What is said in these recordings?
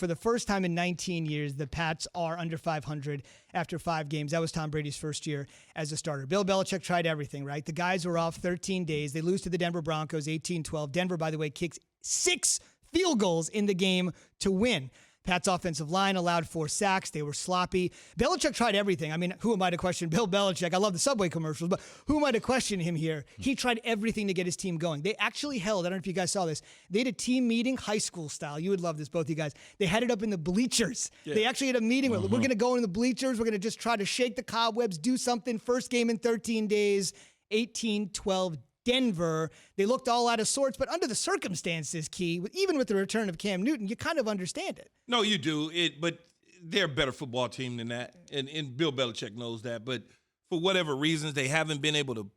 for the first time in 19 years, the Pats are under 500 after 5 games. That was Tom Brady's first year as a starter. Bill Belichick tried everything, right? The guys were off 13 days. They lose to the Denver Broncos 18-12. Denver, by the way, kicked 6 field goals in the game to win. Pat's offensive line allowed 4 sacks. They were sloppy. Belichick tried everything. I mean, who am I to question Bill Belichick? I love the Subway commercials, but who am I to question him here? He tried everything to get his team going. They actually held, I don't know if you guys saw this, they had a team meeting, high school style. You would love this, both of you guys. They had it up in the bleachers. Yeah. They actually had a meeting with, we're going to go in the bleachers. We're going to just try to shake the cobwebs, do something. First game in 13 days, 18-12 Denver. They looked all out of sorts, but under the circumstances, Key, even with the return of Cam Newton, you kind of understand it. No, you do. But they're a better football team than that, and Bill Belichick knows that. But for whatever reasons, they haven't been able to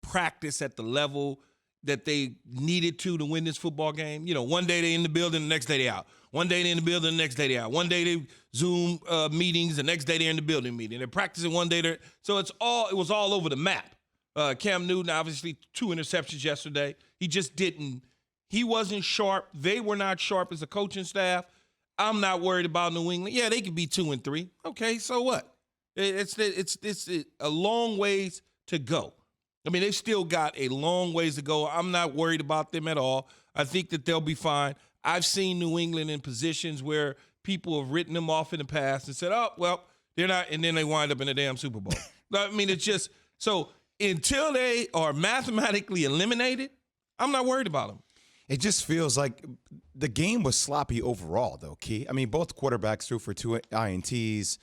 practice at the level that they needed to win this football game. You know, one day they're in the building, the next day they're out. One day they're in the building, the next day they're out. One day they Zoom meetings, the next day they're in the building meeting. They're practicing one day. So it was all over the map. Cam Newton, obviously, 2 interceptions yesterday. He wasn't sharp. They were not sharp as a coaching staff. I'm not worried about New England. Yeah, they could be 2-3. Okay, so what? It's a long ways to go. I mean, they've still got a long ways to go. I'm not worried about them at all. I think that they'll be fine. I've seen New England in positions where people have written them off in the past and said, oh, well, they're not, and then they wind up in a damn Super Bowl. I mean, it's just – so – until they are mathematically eliminated, I'm not worried about them. It just feels like the game was sloppy overall, though, Key. I mean, both quarterbacks threw for 2 INTs.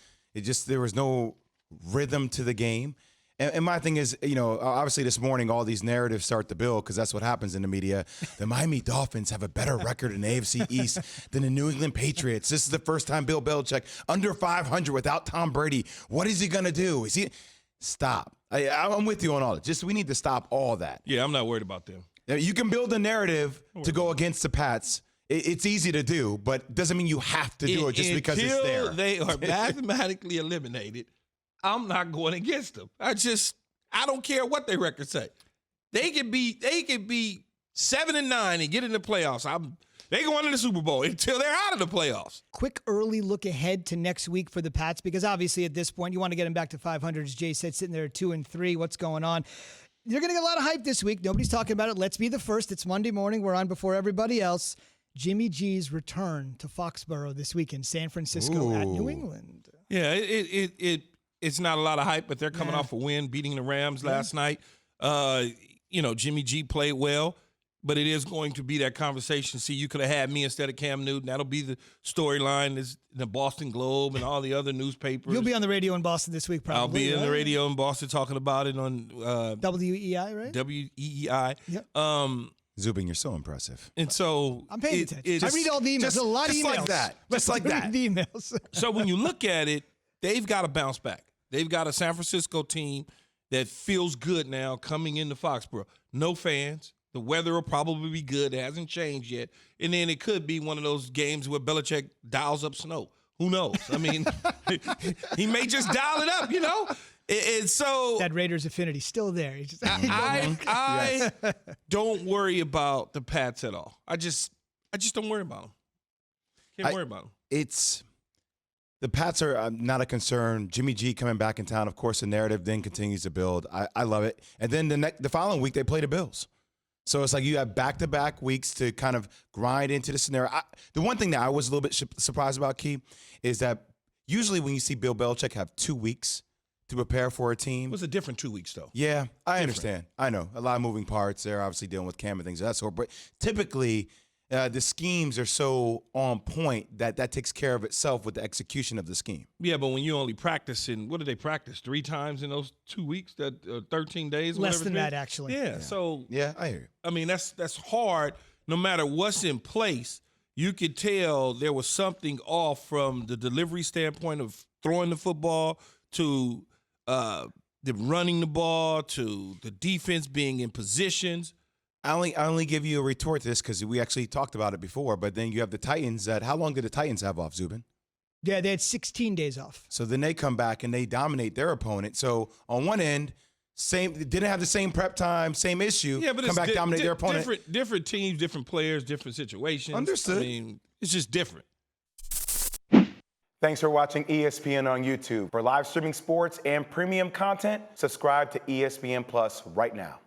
There was no rhythm to the game. And my thing is, you know, obviously this morning all these narratives start to build because that's what happens in the media. The Miami Dolphins have a better record in the AFC East than the New England Patriots. This is the first time Bill Belichick under 500 without Tom Brady. What is he going to do? Stop. I'm with you on all that. We need to stop all that. Yeah, I'm not worried about them. You can build a narrative to go against the Pats. It's easy to do, but doesn't mean you have to do it just because it's there. Until they are mathematically eliminated, I'm not going against them. I don't care what their records say. They could be 7-9 and get in the playoffs. They go into the Super Bowl until they're out of the playoffs. Quick early look ahead to next week for the Pats, because obviously at this point you want to get them back to 500. As Jay said, sitting there at 2-3. What's going on? You're going to get a lot of hype this week. Nobody's talking about it. Let's be the first. It's Monday morning. We're on before everybody else. Jimmy G's return to Foxborough this weekend, San Francisco at New England. Yeah, it's not a lot of hype, but they're coming off a win, beating the Rams last night. Jimmy G played well. But it is going to be that conversation. See, you could have had me instead of Cam Newton. That'll be the storyline. Is the Boston Globe and all the other newspapers. You'll be on the radio in Boston this week, probably. I'll be in the radio in Boston talking about it on WEEI, right? WEEI. Yep. Zubin, you're so impressive. And so I'm paying attention. I read all the emails. There's a lot of emails. Like that. Just like that. The emails. So when you look at it, they've got to bounce back. They've got a San Francisco team that feels good now coming into Foxborough. No fans. The weather will probably be good. It hasn't changed yet. And then it could be one of those games where Belichick dials up snow. Who knows? I mean, he may just dial it up, you know? And so that Raiders affinity still there. I don't worry about the Pats at all. I just don't worry about them. Can't worry about them. The Pats are not a concern. Jimmy G coming back in town, of course, the narrative then continues to build. I love it. And then the following week, they play the Bills. So it's like you have back-to-back weeks to kind of grind into the scenario. The one thing that I was a little bit surprised about, Key, is that usually when you see Bill Belichick have 2 weeks to prepare for a team. It was a different 2 weeks, though. Yeah, I understand. I know. A lot of moving parts. They're obviously dealing with Cam and things of that sort. But typically, the schemes are so on point that takes care of itself with the execution of the scheme. Yeah, but when you only practice what did they practice? 3 times in those 2 weeks, 13 days? Less than that, actually. Yeah, so. Yeah, I hear you. I mean, that's hard. No matter what's in place, you could tell there was something off from the delivery standpoint of throwing the football to the running the ball to the defense being in positions. I only give you a retort to this because we actually talked about it before, but then you have the Titans how long did the Titans have off, Zubin? Yeah, they had 16 days off. So then they come back and they dominate their opponent. So on one end, didn't have the same prep time, same issue. Yeah, but come back, dominate their opponent. Different teams, different players, different situations. Understood. I mean, it's just different. Thanks for watching ESPN on YouTube. For live streaming sports and premium content, subscribe to ESPN Plus right now.